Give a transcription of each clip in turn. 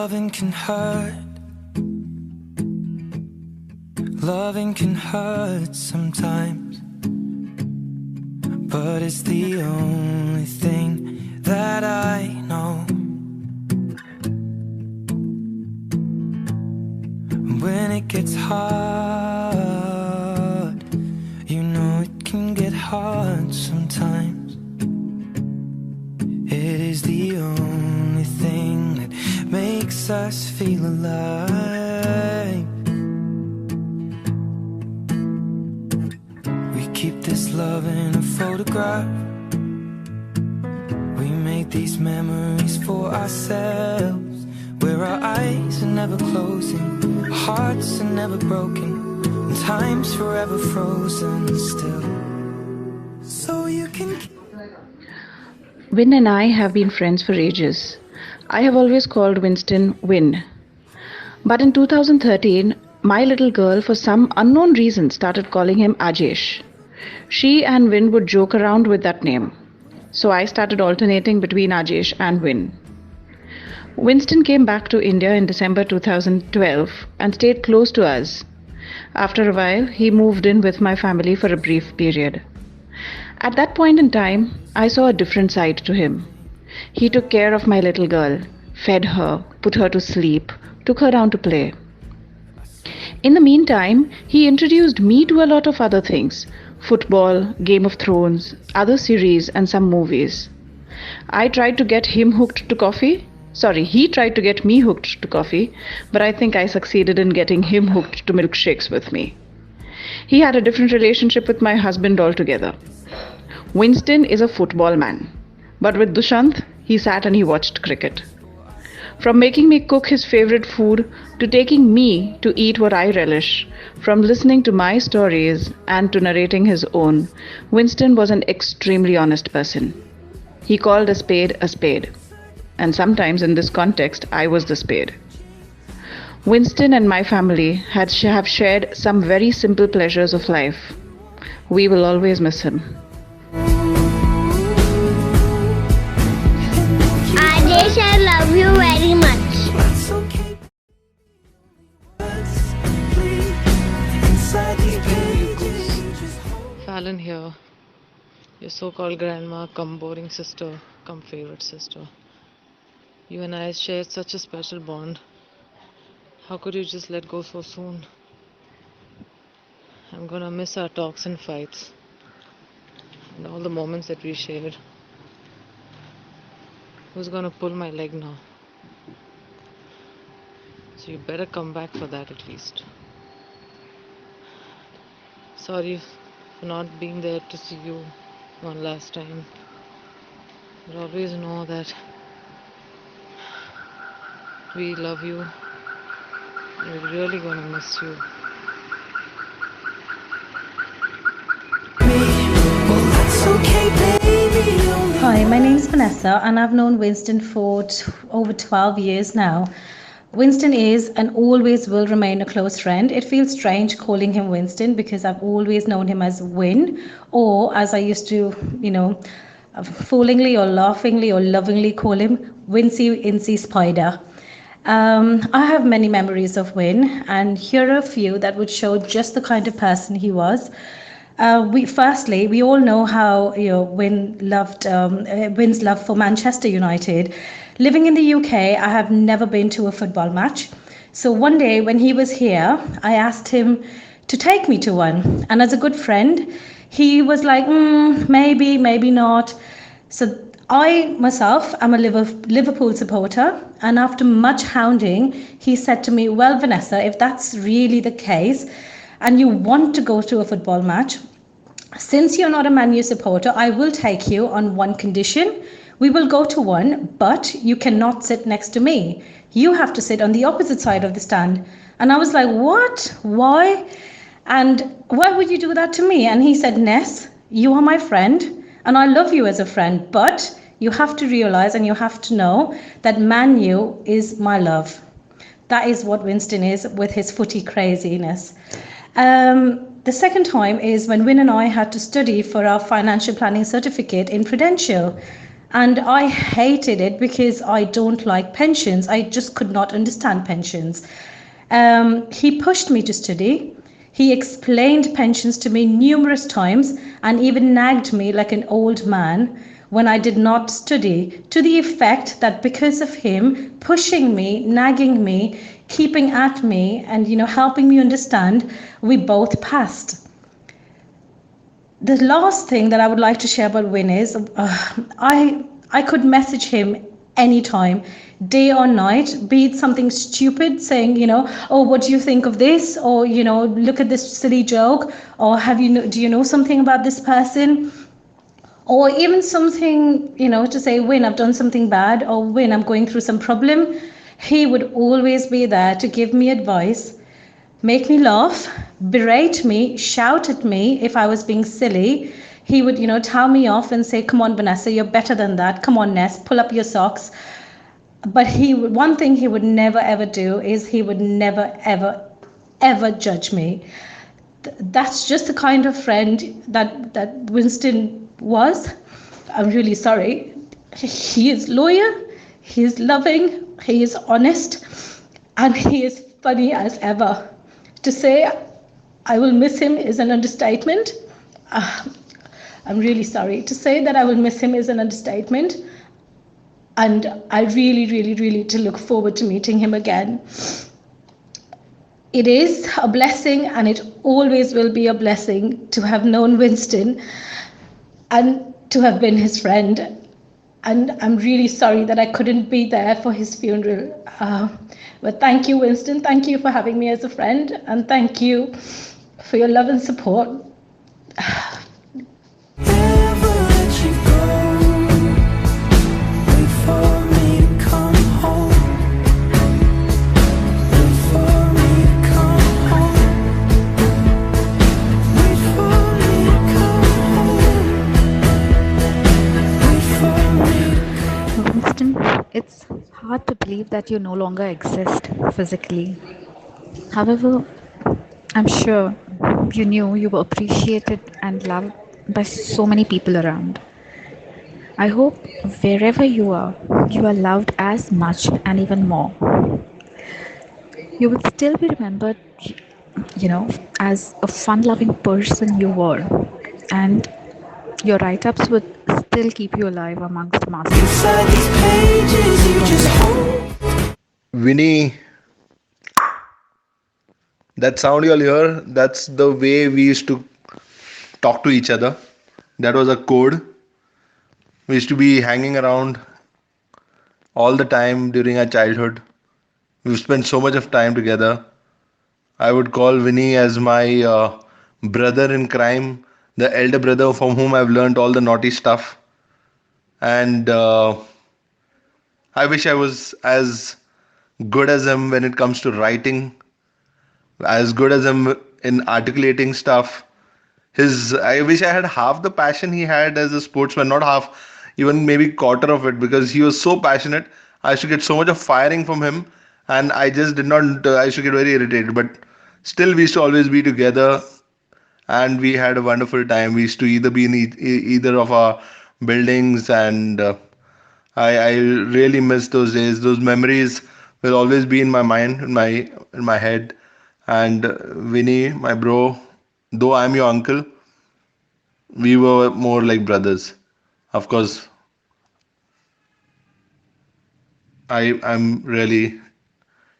Loving can hurt. Loving can hurt sometimes, but it's the only thing that I know. When it gets hard, you know it can get hard sometimes. It is the only thing that makes us feel alive. We keep this love in a photograph. We make these memories for ourselves, where our eyes are never closing, our hearts are never broken, and time's forever frozen still. So you can. Win and I have been friends for ages. I have always called Winston Win. But in 2013, my little girl, for some unknown reason, started calling him Ajesh. She and Win would joke around with that name. So I started alternating between Ajesh and Win. Winston came back to India in December 2012 and stayed close to us. After a while, he moved in with my family for a brief period. At that point in time, I saw a different side to him. He took care of my little girl, fed her, put her to sleep, took her down to play. In the meantime, he introduced me to a lot of other things: football, Game of Thrones, other series, and some movies. I tried to get him hooked to coffee. He tried to get me hooked to coffee, but I think I succeeded in getting him hooked to milkshakes with me. He had a different relationship with my husband altogether. Winston is a football man, but with Dushant, he sat and he watched cricket. From making me cook his favorite food to taking me to eat what I relish, from listening to my stories and to narrating his own, Winston was an extremely honest person. He called a spade, and sometimes in this context, I was the spade. Winston and my family have shared some very simple pleasures of life. We will always miss him. Ajesh, I love you very much. Fallon here, your so-called grandma, come boring sister, come favorite sister. You and I shared such a special bond. How could you just let go so soon? I'm gonna miss our talks and fights and all the moments that we shared. Who's gonna pull my leg now? So you better come back for that at least. Sorry for not being there to see you one last time. But always know that we love you. We're really gonna miss you. Hi, my name is Vanessa and I've known Winston for over 12 years now. Winston is and always will remain a close friend. It feels strange calling him Winston because I've always known him as Win, or as I used to, foolingly or laughingly or lovingly call him, Wincy Incy Spider. I have many memories of Win, and here are a few that would show just the kind of person he was. We all know how Win's love for Manchester United. Living in the UK, I have never been to a football match. So one day when he was here, I asked him to take me to one. And as a good friend, he was like, maybe, maybe not. So I myself am a Liverpool supporter, and after much hounding, he said to me, well, Vanessa, if that's really the case and you want to go to a football match, since you're not a Man U supporter, I will take you on one condition. We will go to one, but you cannot sit next to me. You have to sit on the opposite side of the stand. And I was like, what? Why? And why would you do that to me? And he said, Ness, you are my friend and I love you as a friend, but you have to realize and you have to know that Man U is my love. That is what Winston is with his footy craziness. The second time is when Win and I had to study for our financial planning certificate in Prudential. And I hated it because I don't like pensions. I just could not understand pensions. He pushed me to study. He explained pensions to me numerous times and even nagged me like an old man when I did not study, to the effect that because of him pushing me, nagging me, keeping at me, and helping me understand, we both passed. The last thing that I would like to share about Win is I could message him anytime, day or night, be it something stupid, saying, oh, what do you think of this? Or, look at this silly joke. Or do you know something about this person? Or even something, to say, Win, I've done something bad, or Win, I'm going through some problem. He would always be there to give me advice, make me laugh, berate me, shout at me if I was being silly. He would, tell me off and say, come on, Vanessa, you're better than that. Come on, Ness, pull up your socks. But one thing he would never ever do is he would never ever ever judge me. That's just the kind of friend that Winston was. I'm really sorry. He is loyal, he is loving, he is honest, and he is funny as ever. To say I will miss him is an understatement. I'm really sorry. To say that I will miss him is an understatement. And I really, really, really to look forward to meeting him again. It is a blessing, and it always will be a blessing to have known Winston and to have been his friend. And I'm really sorry that I couldn't be there for his funeral. But thank you, Winston. Thank you for having me as a friend. And thank you for your love and support. Never let you go. Wait for me to come home. Wait for me to come home. Wait for me to come home. Wait for me. Winston, it's hard to believe that you no longer exist physically. However, I'm sure you knew you were appreciated and loved by so many people around. I hope wherever you are loved as much and even more. You will still be remembered, as a fun loving person you were, and your write ups would still keep you alive amongst masters. Inside these pages you just hold. Winnie, that sound you'll hear, that's the way we used to talk to each other. That was a code. We used to be hanging around all the time during our childhood. We've spent so much of time together. I would call Winnie as my brother in crime, the elder brother from whom I've learned all the naughty stuff. And I wish I was as good as him when it comes to writing, as good as him in articulating stuff. I wish I had half the passion he had as a sportsman, not half, even maybe quarter of it, because he was so passionate. I used to get so much of firing from him, and I just did not. I used to get very irritated, but still, we used to always be together, and we had a wonderful time. We used to either be in either of our buildings, and I really miss those days. Those memories will always be in my mind, in my head. And Vinny, my bro, though I'm your uncle, we were more like brothers. Of course, I'm really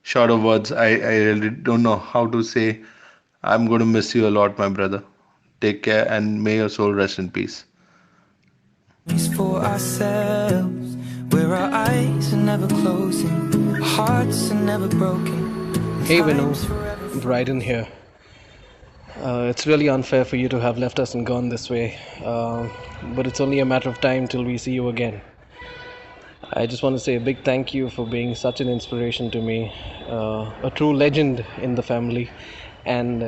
short of words. I really don't know how to say. I'm going to miss you a lot, my brother. Take care, and may your soul rest in peace. For ourselves, where our eyes are never closing, hearts are never broken. Hey Vinu, Bryden here. It's really unfair for you to have left us and gone this way, but it's only a matter of time till we see you again. I just want to say a big thank you for being such an inspiration to me, a true legend in the family, and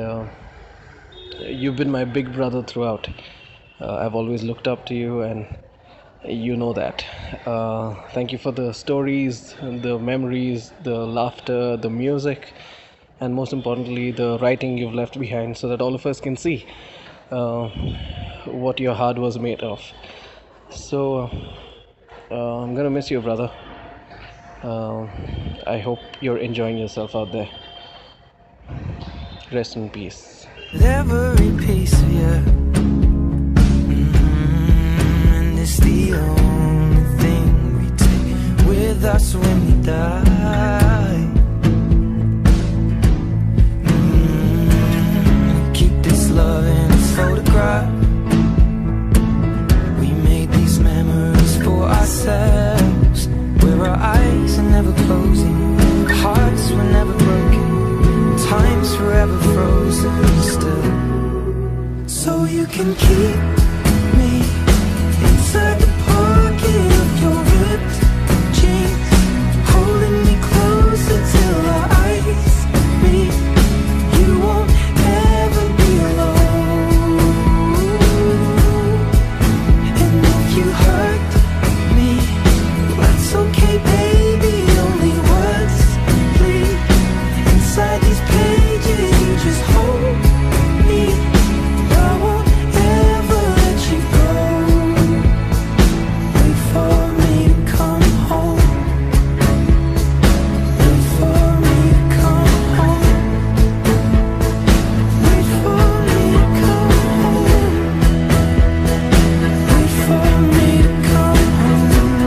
you've been my big brother throughout. I've always looked up to you, and you know that. Thank you for the stories, the memories, the laughter, the music, and most importantly the writing you've left behind, so that all of us can see what your heart was made of. So I'm gonna miss you, brother. I hope you're enjoying yourself out there. Rest in peace. Every piece of you, and it's the only thing we take with us when we die. Keep this love in a photograph. We made these memories for ourselves, where our eyes are never closing, hearts were never broken, time's forever frozen still. So you can keep me inside the pocket of your ripped jeans, holding me closer till our eyes meet. You won't ever be alone. And if you hurt me, that's okay, baby. Only words bleed inside these pages. You just hold me. I won't ever let you go. Wait for me to come home. Wait for me to come home. Wait for me to come home. Wait for me to come home.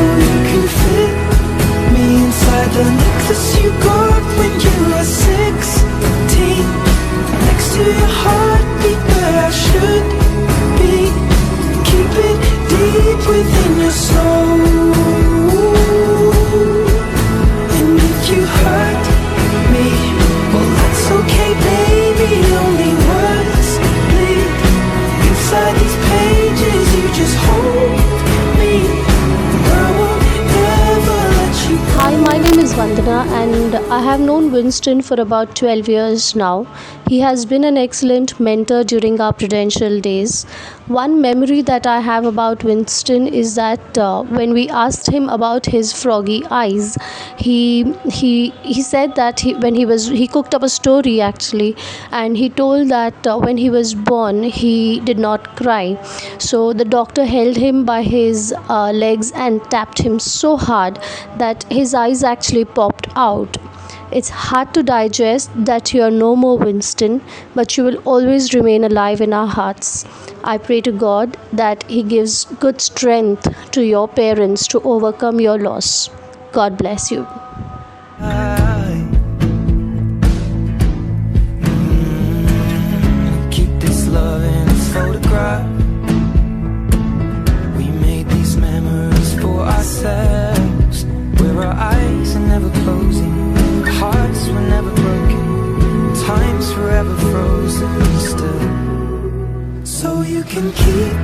Oh, you can fit me inside the necklace you got when you were 16, next to your heartbeat where I should be. Keep it deep within your soul. And if you hurt me, well, that's okay, baby. Only words bleed inside these pages. You just hold me. I won't ever let you go. Hi, my name is Vandana and I have known Winston for about 12 years now. He has been an excellent mentor during our Prudential days. One memory that I have about Winston is that when we asked him about his froggy eyes, he said that he cooked up a story actually, and he told that when he was born he did not cry. So the doctor held him by his legs and tapped him so hard that his eyes actually popped out. It's hard to digest that you are no more Winston, but you will always remain alive in our hearts. I pray to God that He gives good strength to your parents to overcome your loss. God bless you. Keep this love in a photograph. We made these memories for ourselves, where our eyes are never closing, hearts were never broken, time's forever frozen still. So you can keep